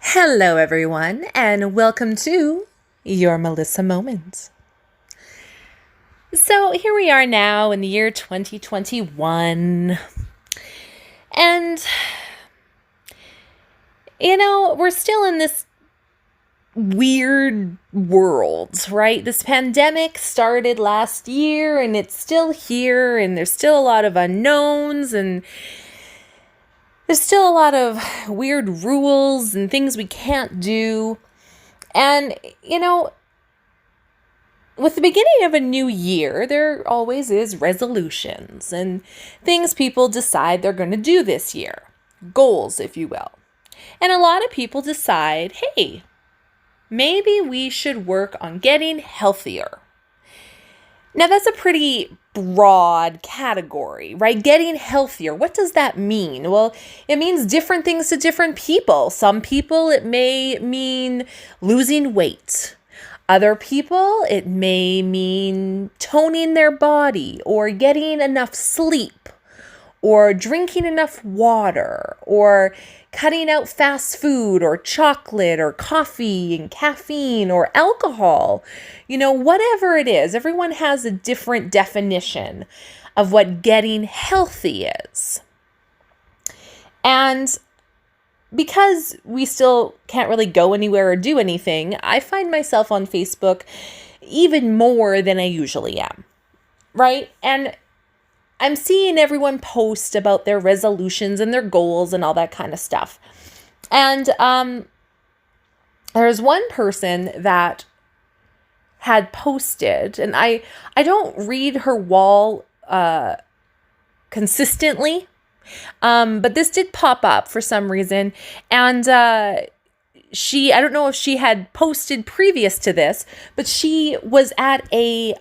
Hello, everyone, and welcome to your Melissa Moment. So, here we are now in the year 2021, and we're still in this weird world, right? This pandemic started last year, and it's still here, and there's still a lot of unknowns, and there's still a lot of weird rules and things we can't do. And, with the beginning of a new year, there always is resolutions and things people decide they're going to do this year. Goals, if you will. And a lot of people decide, hey, maybe we should work on getting healthier. Now, that's a pretty broad category, right? Getting healthier. What does that mean? Well, it means different things to different people. Some people, it may mean losing weight. Other people, it may mean toning their body or getting enough sleep or drinking enough water or cutting out fast food or chocolate or coffee and caffeine or alcohol. Whatever it is, everyone has a different definition of what getting healthy is. And because we still can't really go anywhere or do anything, I find myself on Facebook even more than I usually am, right? And I'm seeing everyone post about their resolutions and their goals and all that kind of stuff. And there's one person that had posted, and I don't read her wall consistently, but this did pop up for some reason. And I don't know if she had posted previous to this, but she was at a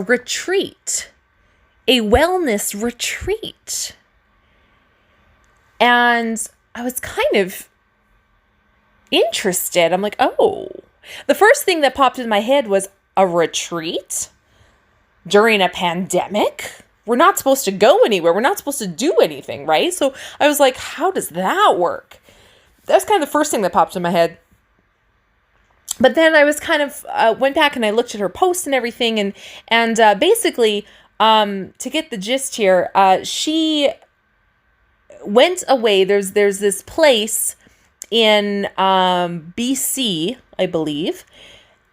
retreat. A wellness retreat. And I was kind of interested. I'm like, oh. The first thing that popped in my head was a retreat during a pandemic? We're not supposed to go anywhere. We're not supposed to do anything, right? So I was like, how does that work? That's kind of the first thing that popped in my head. But then I was kind of went back and I looked at her posts and everything. And basically, to get the gist here, she went away. There's this place in BC, I believe,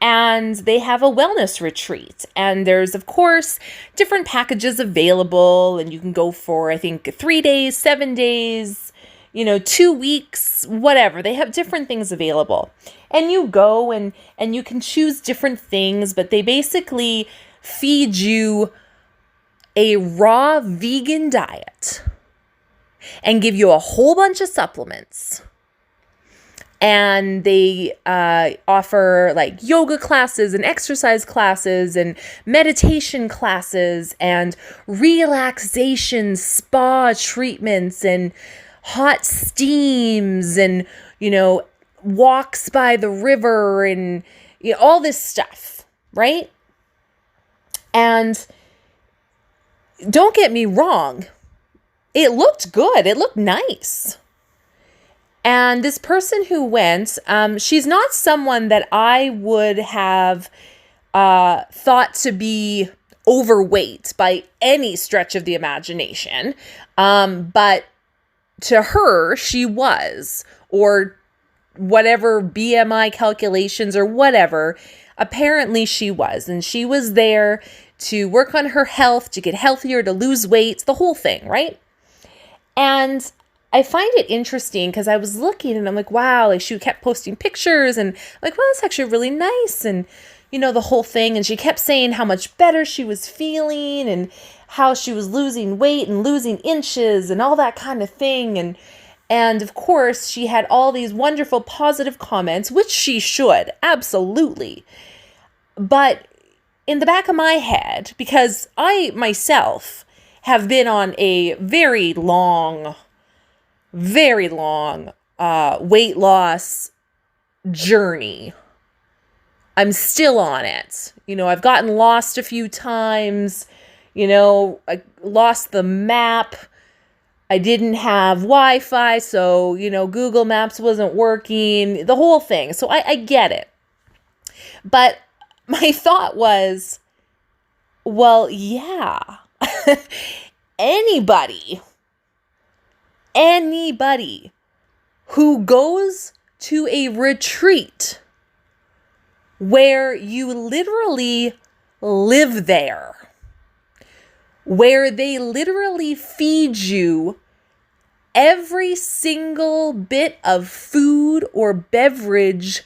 and they have a wellness retreat. And there's, of course, different packages available, and you can go for, I think, 3 days, 7 days, 2 weeks, whatever. They have different things available. And you go and you can choose different things, but they basically feed you a raw vegan diet and give you a whole bunch of supplements. And they offer like yoga classes and exercise classes and meditation classes and relaxation spa treatments and hot steams and, walks by the river and all this stuff, right? And don't get me wrong, it looked good. It looked nice. And this person who went, she's not someone that I would have thought to be overweight by any stretch of the imagination. But to her, she was, or whatever BMI calculations or whatever, apparently she was. And she was there to work on her health, to get healthier, to lose weight, the whole thing, right? And I find it interesting because I was looking and I'm like, wow, like she kept posting pictures and I'm like, well, that's actually really nice. And, the whole thing. And she kept saying how much better she was feeling and how she was losing weight and losing inches and all that kind of thing. And of course, she had all these wonderful positive comments, which she should, absolutely. But in the back of my head, because I myself have been on a very long weight loss journey. I'm still on it. I've gotten lost a few times. I lost the map. I didn't have Wi-Fi, so, Google Maps wasn't working, the whole thing. So I get it. But my thought was, well, yeah, anybody who goes to a retreat where you literally live there, where they literally feed you every single bit of food or beverage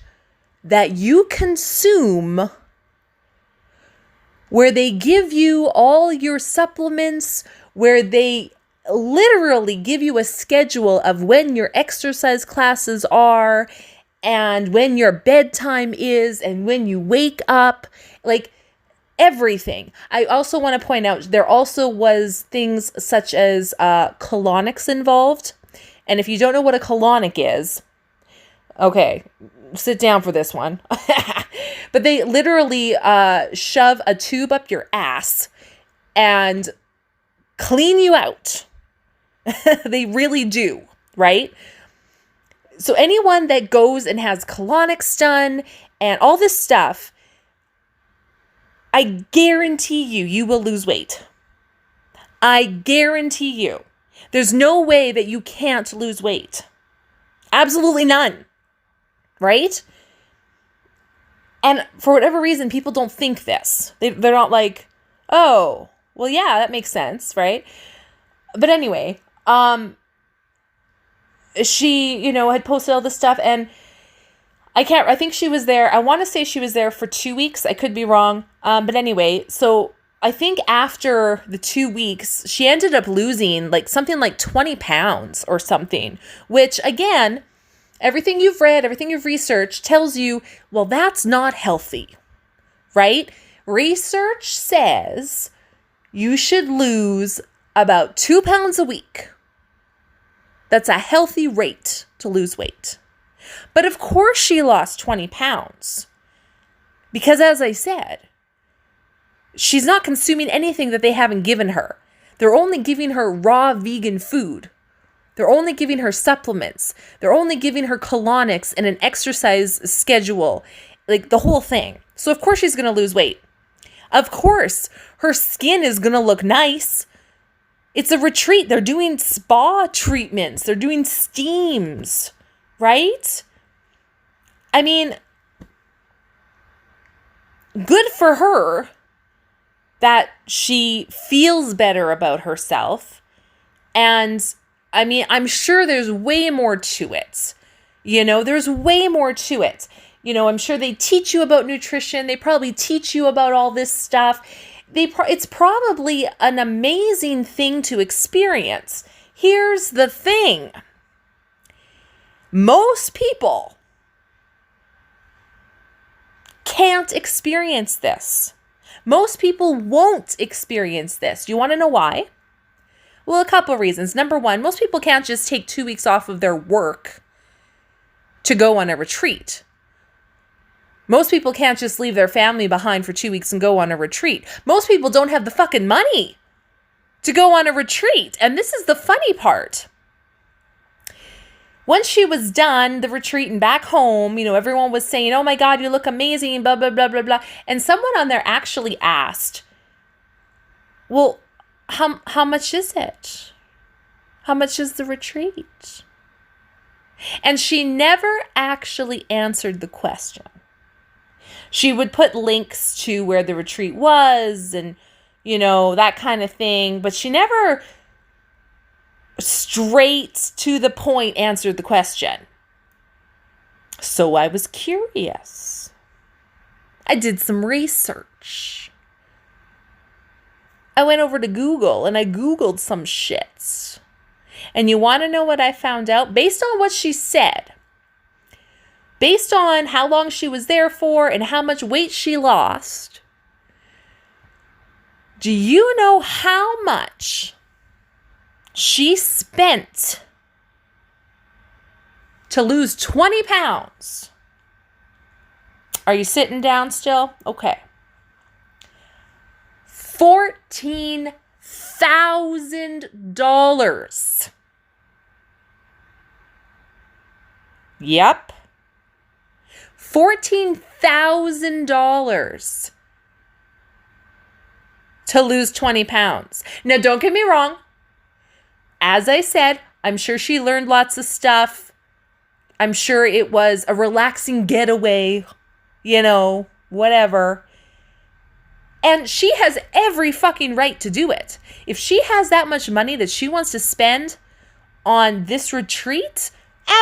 that you consume, where they give you all your supplements, where they literally give you a schedule of when your exercise classes are and when your bedtime is and when you wake up, like everything. I also want to point out there also was things such as colonics involved. And if you don't know what a colonic is, okay, sit down for this one. But they literally shove a tube up your ass and clean you out. They really do, right? So anyone that goes and has colonics done and all this stuff, I guarantee you will lose weight. I guarantee you. There's no way that you can't lose weight. Absolutely none. Right? And for whatever reason, people don't think this. They're not like, oh, well, yeah, that makes sense, right? But anyway, she, had posted all this stuff, and I think she was there. I want to say she was there for 2 weeks. I could be wrong. But anyway, so I think after the 2 weeks, she ended up losing something like 20 pounds or something, which again, everything you've read, everything you've researched tells you, well, that's not healthy, right? Research says you should lose about 2 pounds a week. That's a healthy rate to lose weight. But of course she lost 20 pounds. Because as I said, she's not consuming anything that they haven't given her. They're only giving her raw vegan food. They're only giving her supplements. They're only giving her colonics and an exercise schedule, the whole thing. So of course she's going to lose weight. Of course her skin is going to look nice. It's a retreat. They're doing spa treatments. They're doing steams, right? I mean, good for her that she feels better about herself. And I mean, I'm sure there's way more to it. There's way more to it. I'm sure they teach you about nutrition. They probably teach you about all this stuff. It's probably an amazing thing to experience. Here's the thing. Most people can't experience this. Most people won't experience this. You want to know why? Well, a couple of reasons. Number one, most people can't just take 2 weeks off of their work to go on a retreat. Most people can't just leave their family behind for 2 weeks and go on a retreat. Most people don't have the fucking money to go on a retreat. And this is the funny part. Once she was done, the retreat, and back home, everyone was saying, oh my God, you look amazing, blah, blah, blah, blah, blah. And someone on there actually asked, well, how much is it? How much is the retreat? And she never actually answered the question. She would put links to where the retreat was and, that kind of thing. But she never straight to the point answered the question. So I was curious. I did some research. I went over to Google and I Googled some shits. And you want to know what I found out? Based on what she said, based on how long she was there for and how much weight she lost, do you know how much she spent to lose 20 pounds? Are you sitting down still? Okay. $14,000. $14,000. Yep. $14,000 to lose 20 pounds. Now, don't get me wrong. As I said, I'm sure she learned lots of stuff. I'm sure it was a relaxing getaway, whatever. And she has every fucking right to do it. If she has that much money that she wants to spend on this retreat,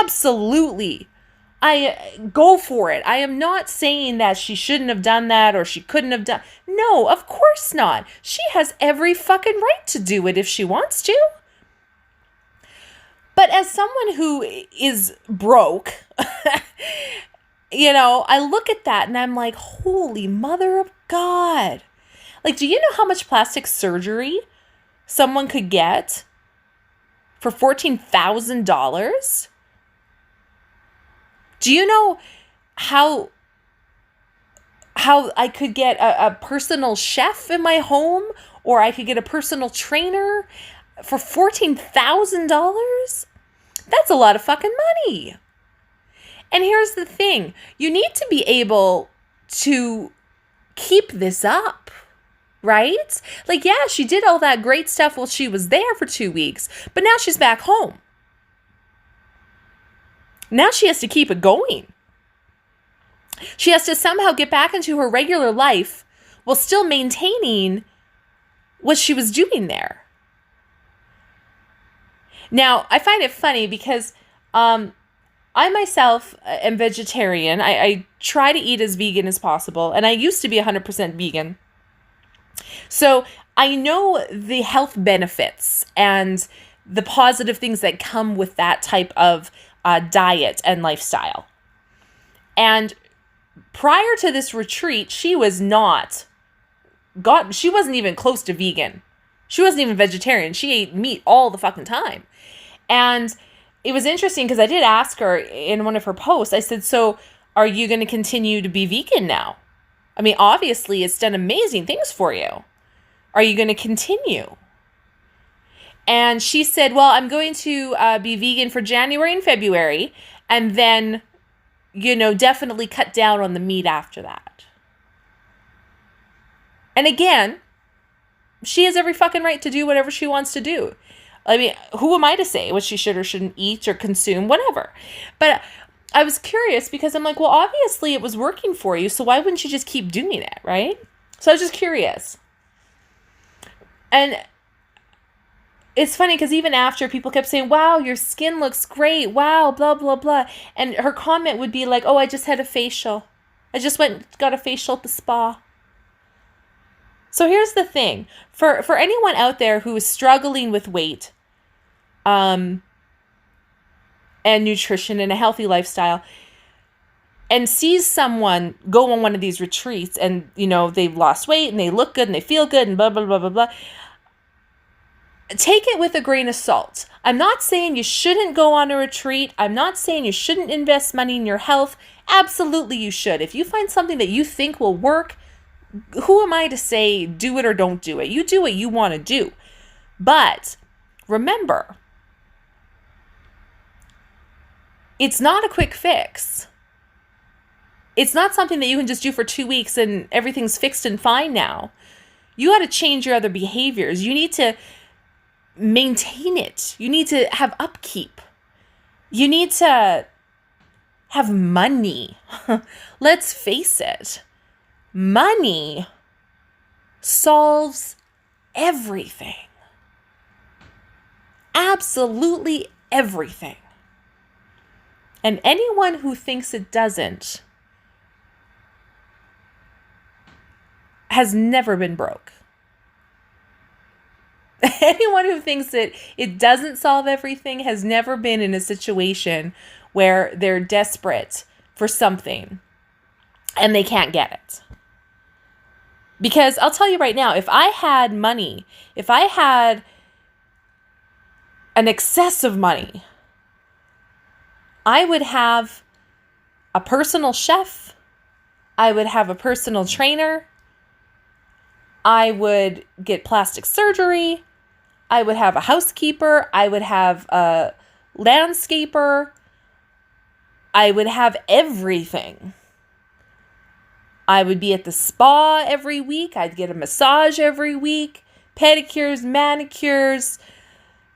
absolutely. I go for it. I am not saying that she shouldn't have done that or she couldn't have done. No, of course not. She has every fucking right to do it if she wants to. But as someone who is broke, I look at that and I'm like, holy mother of God. Like, do you know how much plastic surgery someone could get for $14,000? Do you know how I could get a personal chef in my home, or I could get a personal trainer for $14,000? That's a lot of fucking money. And here's the thing. You need to be able to keep this up, right? Like, yeah, she did all that great stuff while she was there for 2 weeks, but now she's back home. Now she has to keep it going. She has to somehow get back into her regular life while still maintaining what she was doing there. Now, I find it funny because I myself am vegetarian. I try to eat as vegan as possible, and I used to be 100% vegan. So I know the health benefits and the positive things that come with that type of diet and lifestyle. And prior to this retreat, she wasn't even close to vegan. She wasn't even vegetarian. She ate meat all the fucking time. And it was interesting because I did ask her in one of her posts, I said, so are you going to continue to be vegan now? I mean, obviously it's done amazing things for you. Are you going to continue? And she said, well, I'm going to be vegan for January and February, and then, definitely cut down on the meat after that. And again, she has every fucking right to do whatever she wants to do. I mean, who am I to say what she should or shouldn't eat or consume, whatever. But I was curious because I'm like, well, obviously it was working for you, so why wouldn't you just keep doing it, right? So I was just curious. And it's funny because even after, people kept saying, wow, your skin looks great. Wow, blah, blah, blah. And her comment would be like, oh, I just had a facial. I just got a facial at the spa. So here's the thing. For anyone out there who is struggling with weight and nutrition and a healthy lifestyle and sees someone go on one of these retreats and, they've lost weight and they look good and they feel good and blah, blah, blah, blah, blah. Take it with a grain of salt. I'm not saying you shouldn't go on a retreat. I'm not saying you shouldn't invest money in your health. Absolutely you should. If you find something that you think will work, who am I to say do it or don't do it? You do what you want to do. But remember, it's not a quick fix. It's not something that you can just do for 2 weeks and everything's fixed and fine now. You got to change your other behaviors. You need to maintain it. You need to have upkeep. You need to have money. Let's face it. Money solves everything. Absolutely everything. And anyone who thinks it doesn't has never been broke. Anyone who thinks that it doesn't solve everything has never been in a situation where they're desperate for something and they can't get it. Because I'll tell you right now, if I had money, if I had an excess of money, I would have a personal chef. I would have a personal trainer. I would get plastic surgery. I would have a housekeeper. I would have a landscaper. I would have everything. I would be at the spa every week. I'd get a massage every week. Pedicures, manicures,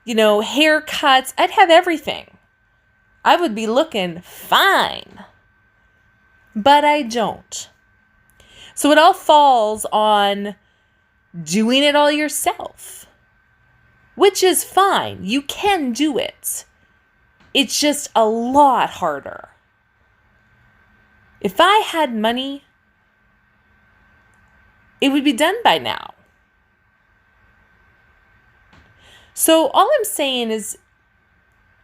haircuts. I'd have everything. I would be looking fine. But I don't. So it all falls on doing it all yourself, which is fine. You can do it. It's just a lot harder. If I had money, it would be done by now. So all I'm saying is,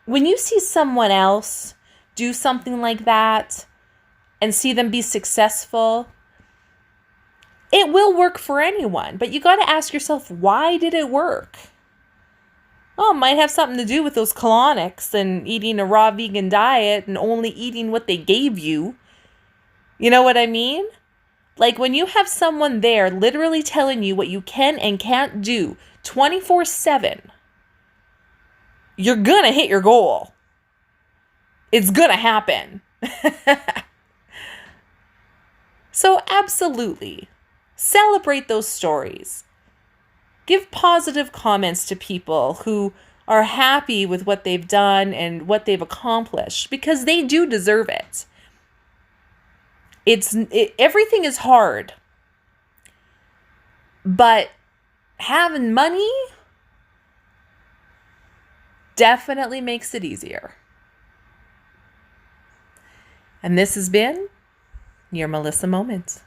when you see someone else do something like that and see them be successful, it will work for anyone. But you got to ask yourself, why did it work? Oh, it might have something to do with those colonics and eating a raw vegan diet and only eating what they gave you. You know what I mean? Like when you have someone there literally telling you what you can and can't do 24/7, you're going to hit your goal. It's going to happen. So absolutely, celebrate those stories. Give positive comments to people who are happy with what they've done and what they've accomplished, because they do deserve it. Everything is hard, but having money definitely makes it easier. And this has been your Melissa Moment.